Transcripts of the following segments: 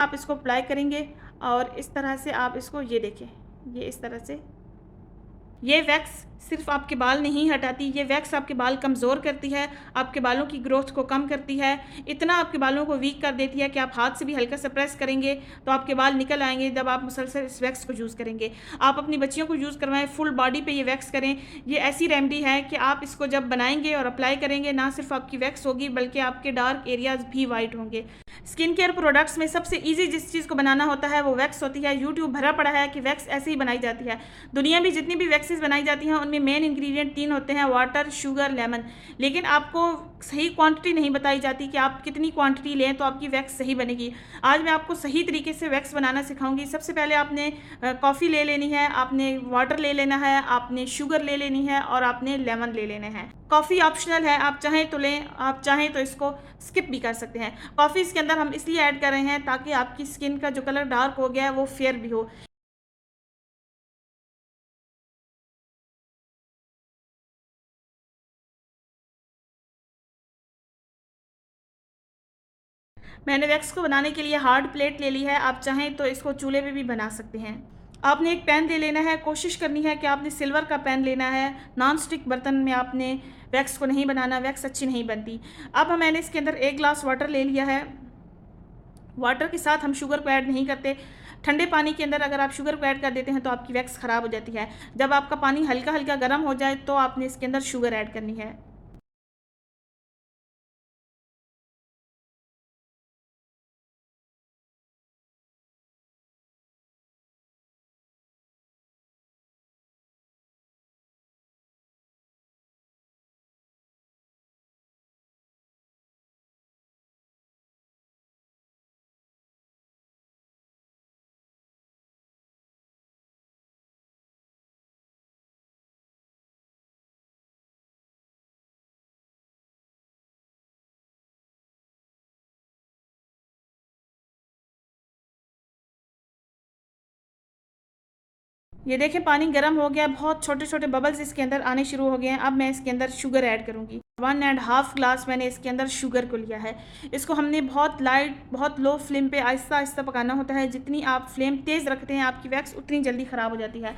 आप इसको अप्लाई करेंगे और इस तरह से आप इसको, ये देखें, ये इस तरह से, ये वैक्स सिर्फ आपके बाल नहीं हटाती, ये वैक्स आपके बाल कमज़ोर करती है, आपके बालों की ग्रोथ को कम करती है, इतना आपके बालों को वीक कर देती है कि आप हाथ से भी हल्का सा प्रेस करेंगे तो आपके बाल निकल आएंगे जब आप मुसलसल इस वैक्स को यूज़ करेंगे। आप अपनी बच्चियों को यूज़ करवाएं, फुल बॉडी पे ये वैक्स करें। ये ऐसी रेमेडी है कि आप इसको जब बनाएंगे और अप्लाई करेंगे, ना सिर्फ आपकी वैक्स होगी बल्कि आपके डार्क एरियाज़ भी वाइट होंगे। स्किन केयर प्रोडक्ट्स में सबसे इजी जिस चीज़ को बनाना होता है वो वैक्स होती है। यूट्यूब भरा पड़ा है कि वैक्स ऐसे ही बनाई जाती है। दुनिया में जितनी भी वैक्सेस बनाई जाती हैं उनमें मेन इंग्रेडिएंट 3 होते हैं, वाटर, शुगर, लेमन। लेकिन आपको सही क्वांटिटी नहीं बताई जाती कि आप कितनी क्वांटिटी लें तो आपकी वैक्स सही बनेगी। आज मैं आपको सही तरीके से वैक्स बनाना सिखाऊंगी। सबसे पहले आपने कॉफ़ी ले लेनी है, आपने वाटर ले लेना है, आपने शुगर ले लेनी है और आपने लेमन ले लेने हैं। कॉफ़ी ऑप्शनल है, आप चाहें तो लें, आप चाहें तो इसको स्किप भी कर सकते हैं। कॉफ़ी इसके अंदर हम इसलिए ऐड कर रहे हैं ताकि आपकी स्किन का जो कलर डार्क हो गया है वो फेयर भी हो। मैंने वैक्स को बनाने के लिए हार्ड प्लेट ले ली है, आप चाहें तो इसको चूल्हे पे भी बना सकते हैं। आपने एक पैन ले लेना है, कोशिश करनी है कि आपने सिल्वर का पैन लेना है। नॉन स्टिक बर्तन में आपने वैक्स को नहीं बनाना, वैक्स अच्छी नहीं बनती। अब मैंने इसके अंदर 1 ग्लास वाटर ले लिया है। वाटर के साथ हम शुगर को ऐड नहीं करते। ठंडे पानी के अंदर अगर आप शुगर को ऐड कर देते हैं तो आपकी वैक्स ख़राब हो जाती है। जब आपका पानी हल्का हल्का गर्म हो जाए तो आपने इसके अंदर शुगर ऐड करनी है। ये देखें पानी गर्म हो गया, बहुत छोटे छोटे बबल्स इसके अंदर आने शुरू हो गए हैं। अब मैं इसके अंदर शुगर ऐड करूँगी। 1.5 ग्लास मैंने इसके अंदर शुगर को लिया है। इसको हमने बहुत लाइट, बहुत लो फ्लेम पे आहिस्ता आहिस्ता पकाना होता है। जितनी आप फ्लेम तेज़ रखते हैं आपकी वैक्स उतनी जल्दी ख़राब हो जाती है।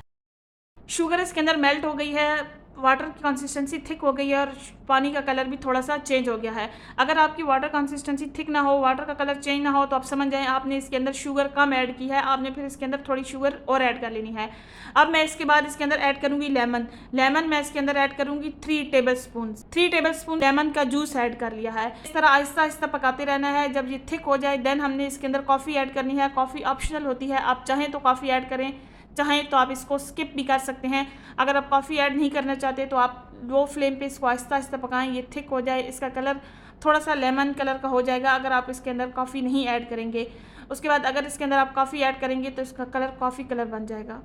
शुगर इसके अंदर मेल्ट हो गई है, वाटर की कंसिस्टेंसी थिक हो गई है और पानी का कलर भी थोड़ा सा चेंज हो गया है। अगर आपकी वाटर कंसिस्टेंसी थिक ना हो, वाटर का कलर चेंज ना हो तो आप समझ जाएं आपने इसके अंदर शुगर कम ऐड की है। आपने फिर इसके अंदर थोड़ी शुगर और ऐड कर लेनी है। अब मैं इसके बाद इसके अंदर ऐड करूँगी लेमन। लेमन मैं इसके अंदर ऐड करूँगी 3 table spoon. 3 table spoon lemon का जूस ऐड कर लिया है। इस तरह आहिस्ता आहिस्ता पकाते रहना है। जब ये थिक हो जाए देन हमने इसके अंदर कॉफ़ी ऐड करनी है। कॉफ़ी ऑप्शनल होती है, आप चाहें तो कॉफ़ी ऐड करें, चाहें तो आप इसको स्किप भी कर सकते हैं। अगर आप कॉफ़ी ऐड नहीं करना चाहते तो आप लो फ्लेम पे इसको आहिस्ता आहिस्ता पकाएं। ये थिक हो जाए, इसका कलर थोड़ा सा लेमन कलर का हो जाएगा अगर आप इसके अंदर कॉफ़ी नहीं ऐड करेंगे। उसके बाद अगर इसके अंदर आप कॉफ़ी ऐड करेंगे तो इसका कलर कॉफ़ी कलर बन जाएगा।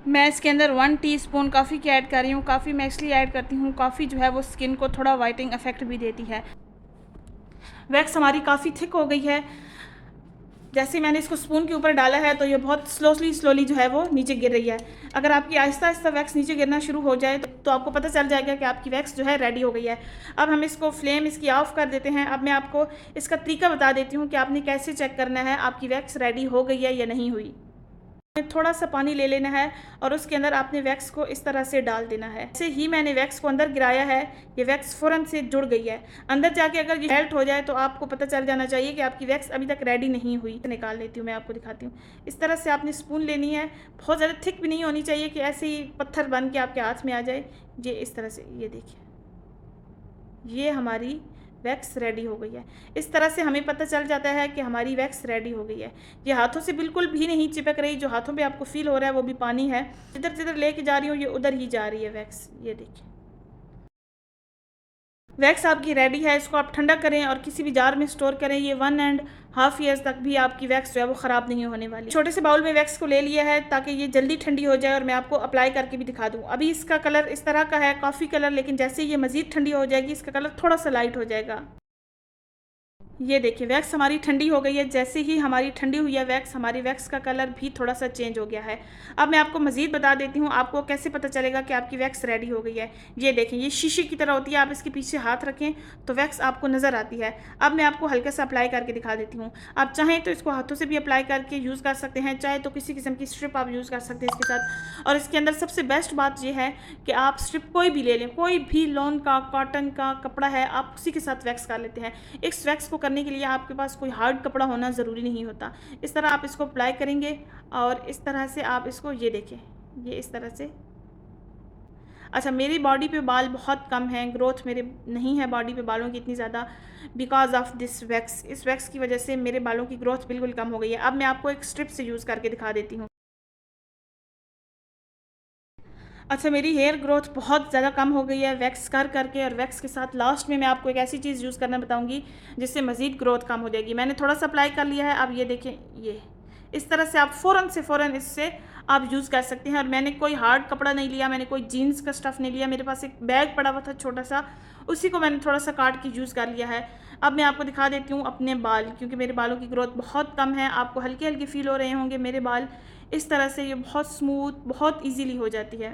मैं इसके अंदर 1 टीस्पून कॉफ़ी की ऐड कर रही हूँ। कॉफ़ी मैं इसलिए ऐड करती हूँ, कॉफ़ी जो है वो स्किन को थोड़ा वाइटिंग इफेक्ट भी देती है। वैक्स हमारी काफ़ी थिक हो गई है। जैसे मैंने इसको स्पून के ऊपर डाला है तो ये बहुत स्लोली जो है वो नीचे गिर रही है। अगर आपकी आहिस्ता आहिस्ता वैक्स नीचे गिरना शुरू हो जाए तो आपको पता चल जाएगा कि आपकी वैक्स जो है रेडी हो गई है। अब हम इसको फ्लेम इसकी ऑफ कर देते हैं। अब मैं आपको इसका तरीका बता देती हूँ कि आपने कैसे चेक करना है आपकी वैक्स रेडी हो गई है या नहीं हुई। थोड़ा सा पानी ले लेना है और उसके अंदर आपने वैक्स को इस तरह से डाल देना है। ऐसे ही मैंने वैक्स को अंदर गिराया है, ये वैक्स फ़ौरन से जुड़ गई है। अंदर जाके अगर ये मेल्ट हो जाए तो आपको पता चल जाना चाहिए कि आपकी वैक्स अभी तक रेडी नहीं हुई। निकाल लेती हूँ, मैं आपको दिखाती हूँ। इस तरह से आपने स्पून लेनी है, बहुत ज़्यादा थिक भी नहीं होनी चाहिए कि ऐसे ही पत्थर बन के आपके हाथ में आ जाए। ये इस तरह से, ये देखिए, ये हमारी वैक्स रेडी हो गई है। इस तरह से हमें पता चल जाता है कि हमारी वैक्स रेडी हो गई है। ये हाथों से बिल्कुल भी नहीं चिपक रही, जो हाथों पे आपको फील हो रहा है वो भी पानी है। जिधर जिधर लेके जा रही हूँ ये उधर ही जा रही है वैक्स। ये देखिए वैक्स आपकी रेडी है। इसको आप ठंडा करें और किसी भी जार में स्टोर करें। ये 1.5 ईयर्स तक भी आपकी वैक्स जो है वो ख़राब नहीं होने वाली। छोटे से बाउल में वैक्स को ले लिया है ताकि ये जल्दी ठंडी हो जाए और मैं आपको अप्लाई करके भी दिखा दूँ। अभी इसका कलर इस तरह का है, कॉफ़ी कलर, लेकिन जैसे ये मज़ीद ठंडी हो जाएगी इसका कलर थोड़ा सा लाइट हो जाएगा। ये देखिए वैक्स हमारी ठंडी हो गई है। जैसे ही हमारी ठंडी हुई है वैक्स, हमारी वैक्स का कलर भी थोड़ा-सा चेंज हो गया है। अब मैं आपको मज़ीद बता देती हूँ, आपको कैसे पता चलेगा कि आपकी वैक्स रेडी हो गई है। ये देखें, ये शीशे की तरह होती है, आप इसके पीछे हाथ रखें तो वैक्स आपको नज़र आती है। अब मैं आपको हल्का सा अप्लाई करके दिखा देती हूँ। आप चाहें तो इसको हाथों से भी अप्लाई करके यूज़ कर सकते हैं, चाहे तो किसी किस्म की स्ट्रिप आप यूज़ कर सकते हैं इसके साथ। और इसके अंदर सबसे बेस्ट बात ये है कि आप स्ट्रिप कोई भी ले लें, कोई भी लॉन का, कॉटन का कपड़ा है, आप उसी के साथ वैक्स कर लेते हैं। इस वैक्स को करने के लिए आपके पास कोई हार्ड कपड़ा होना ज़रूरी नहीं होता। इस तरह आप इसको अप्लाई करेंगे और इस तरह से आप इसको, ये देखें, ये इस तरह से। अच्छा, मेरी बॉडी पे बाल बहुत कम हैं, ग्रोथ मेरे नहीं है बॉडी पे बालों की इतनी ज़्यादा, बिकॉज़ ऑफ दिस वैक्स। इस वैक्स की वजह से मेरे बालों की ग्रोथ बिल्कुल कम हो गई है। अब मैं आपको एक स्ट्रिप से यूज़ करके दिखा देती हूँ। अच्छा, मेरी हेयर ग्रोथ बहुत ज़्यादा कम हो गई है वैक्स कर करके, और वैक्स के साथ लास्ट में मैं आपको एक ऐसी चीज़ यूज़ करना बताऊँगी जिससे मज़ीद ग्रोथ कम हो जाएगी। मैंने थोड़ा सा अप्लाई कर लिया है, अब ये देखें, ये इस तरह से आप फ़ौरन से फ़ौरन इससे आप यूज़ कर सकते हैं। और मैंने कोई हार्ड कपड़ा नहीं लिया, मैंने कोई जीन्स का स्टफ़ नहीं लिया, मेरे पास एक बैग पड़ा हुआ था छोटा सा, उसी को मैंने थोड़ा सा काट के यूज़ कर लिया है। अब मैं आपको दिखा देती हूँ अपने बाल, क्योंकि मेरे बालों की ग्रोथ बहुत कम है, आपको हल्के हल्के फील हो रहे होंगे मेरे बाल। इस तरह से ये बहुत स्मूथ, बहुत ईजीली हो जाती है।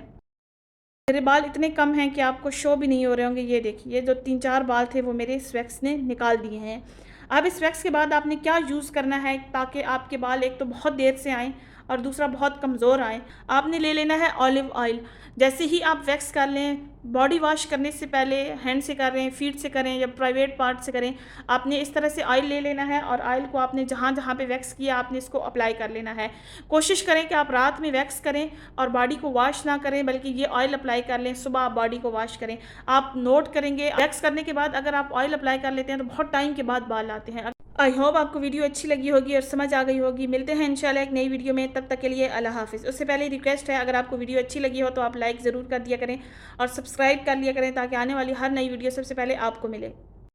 मेरे बाल इतने कम हैं कि आपको शो भी नहीं हो रहे होंगे। ये देखिए, ये जो 3-4 बाल थे वो मेरे इस वैक्स ने निकाल दिए हैं। अब इस वैक्स के बाद आपने क्या यूज़ करना है ताकि आपके बाल एक तो बहुत देर से आएँ और दूसरा बहुत कमज़ोर आएँ। आपने ले लेना है ऑलिव ऑयल। जैसे ही आप वैक्स कर लें, बॉडी वॉश करने से पहले हैंड से करें, फीट से करें या प्राइवेट पार्ट से करें, आपने इस तरह से ऑयल ले लेना है और ऑयल को आपने जहाँ जहाँ पे वैक्स किया आपने इसको अप्लाई कर लेना है। कोशिश करें कि आप रात में वैक्स करें और बॉडी को वॉश ना करें, बल्कि ये ऑयल अप्लाई कर लें, सुबह आप बॉडी को वॉश करें। आप नोट करेंगे वैक्स करने के बाद अगर आप ऑयल अप्लाई कर लेते हैं तो बहुत टाइम के बाद बाल आते हैं। आई होप आपको वीडियो अच्छी लगी होगी और समझ आ गई होगी। मिलते हैं इंशाल्लाह एक नई वीडियो में, तब तक के लिए अल्लाह हाफ़िज़। उससे पहले रिक्वेस्ट है, अगर आपको वीडियो अच्छी लगी हो तो आप लाइक ज़रूर कर दिया करें और सब्सक्राइब कर लिया करें ताकि आने वाली हर नई वीडियो सबसे पहले आपको मिले।